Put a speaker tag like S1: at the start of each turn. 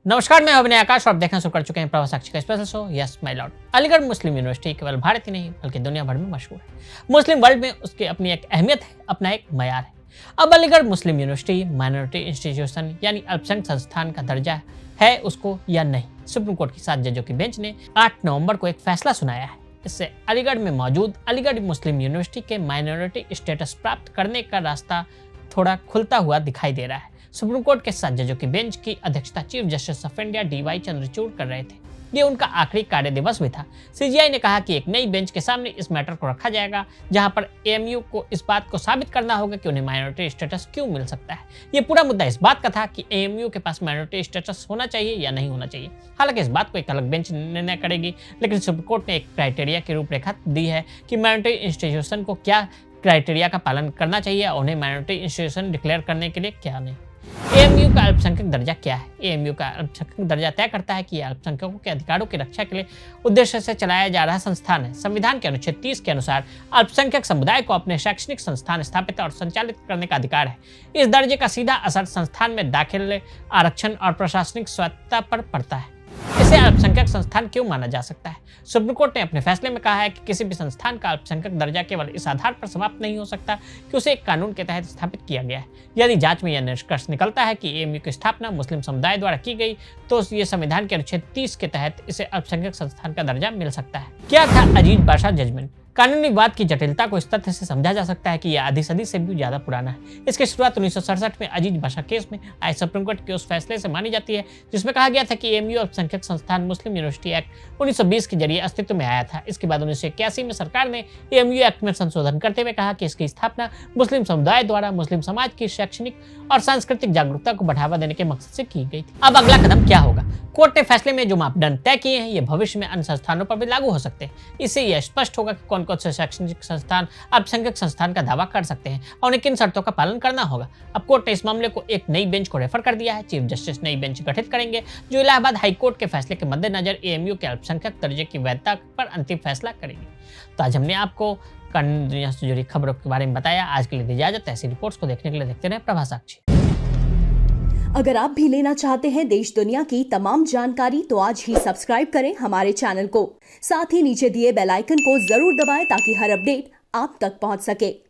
S1: नमस्कार, मैं अभिनय आकाश और आप देखना शुरू कर चुके हैं प्रभा साक्षी का special show yes my Lord. Aligarh Muslim university केवल भारत ही नहीं बल्कि दुनिया भर में मशहूर है। मुस्लिम वर्ल्ड में उसकी अपनी एक अहमियत है, अपना एक मयार है। अब अलीगढ़ मुस्लिम यूनिवर्सिटी माइनॉरिटी इंस्टीट्यूशन यानी अल्पसंख्यक संस्थान का दर्जा है उसको या नहीं। सुप्रीम कोर्ट की 7 जजों की बेंच ने 8 नवंबर को एक फैसला सुनाया है। इससे अलीगढ़ में मौजूद अलीगढ़ मुस्लिम यूनिवर्सिटी के माइनॉरिटी स्टेटस प्राप्त करने का रास्ता थोड़ा खुलता हुआ दिखाई दे रहा है। सुप्रीम कोर्ट के 7 जजों की बेंच की अध्यक्षता chief justice of India DY Chandrachud कर रहे थे। ये उनका आखिरी कार्य दिवस भी था। CJI ने कहा कि एक नई बेंच के सामने इस मैटर को रखा जाएगा, जहां पर AMU को इस बात को साबित करना होगा कि उन्हें माइनॉरिटी स्टेटस क्यों मिल सकता है। ये पूरा मुद्दा इस बात का था कि AMU के पास माइनॉरिटी स्टेटस होना चाहिए या नहीं होना चाहिए। हालांकि इस बात को एक अलग बेंच निर्णय करेगी, लेकिन सुप्रीम कोर्ट ने एक क्राइटेरिया की रूपरेखा दी है कि माइनॉरिटी इंस्टीट्यूशन को क्या क्राइटेरिया का पालन करना चाहिए और उन्हें माइनॉरिटी इंस्टीट्यूशन डिक्लेयर करने के लिए क्या नहीं। AMU का अल्पसंख्यक दर्जा क्या है? AMU का अल्पसंख्यक दर्जा तय करता है कि यह अल्पसंख्यकों के अधिकारों की रक्षा के लिए उद्देश्य से चलाया जा रहा संस्थान है। संविधान के अनुच्छेद 30 के अनुसार अल्पसंख्यक समुदाय को अपने शैक्षणिक संस्थान स्थापित और संचालित करने का अधिकार है। इस दर्जे का सीधा असर संस्थान में दाखिले, आरक्षण और प्रशासनिक स्वायत्तता पर पड़ता है। इसे अल्पसंख्यक संस्थान क्यों माना जा सकता है? सुप्रीम कोर्ट ने अपने फैसले में कहा है कि किसी भी संस्थान का अल्पसंख्यक दर्जा केवल इस आधार पर समाप्त नहीं हो सकता कि उसे एक कानून के तहत स्थापित किया गया है। यदि जांच में यह निष्कर्ष निकलता है कि AMU की स्थापना मुस्लिम समुदाय द्वारा की गई, तो ये संविधान के अनुच्छेद 30 के तहत इसे अल्पसंख्यक संस्थान का दर्जा मिल सकता है। क्या था अजीज बाशा जजमेंट? कानूनी विवाद की जटिलता को इस तथ्य से समझा जा सकता है कि यह आधी सदी से भी ज्यादा पुराना है। इसकी शुरुआत 1967 में अजीज बाशा केस में आए सुप्रीम कोर्ट के उस फैसले से मानी जाती है, जिसमें कहा गया था कि AMU अल्पसंख्यक संस्थान मुस्लिम यूनिवर्सिटी एक्ट 1920 के जरिए अस्तित्व में आया था। इसके बाद 1981 में सरकार ने AMU एक्ट में संशोधन करते हुए कहा कि इसकी स्थापना मुस्लिम समुदाय द्वारा मुस्लिम समाज की शैक्षणिक और सांस्कृतिक जागरूकता को बढ़ावा देने के मकसद से की गई थी। अब अगला कदम क्या होगा? कोर्ट ने फैसले में जो मापदंड तय किए हैं, ये भविष्य में अन्य संस्थानों पर भी लागू हो सकते हैं। इससे यह स्पष्ट होगा कि कौन कौन से शैक्षणिक संस्थान अल्पसंख्यक संस्थान का दावा कर सकते हैं और उन्हें किन शर्तों का पालन करना होगा। अब कोर्ट ने इस मामले को एक नई बेंच को रेफर कर दिया है। चीफ जस्टिस नई बेंच गठित करेंगे जो इलाहाबाद हाई कोर्ट के फैसले के मद्देनजर AMU के अल्पसंख्यक दर्जे की वैधता पर अंतिम फैसला करेंगे। तो आज हमने आपको कानूनी दुनिया से जुड़ी खबरों के बारे में बताया। आज के लिए इजाजत। ऐसी रिपोर्ट्स को देखने के लिए देखते रहे प्रभा साक्षी।
S2: अगर आप भी लेना चाहते हैं देश दुनिया की तमाम जानकारी, तो आज ही सब्सक्राइब करें हमारे चैनल को। साथ ही नीचे दिए बेल आइकन को जरूर दबाएं ताकि हर अपडेट आप तक पहुंच सके।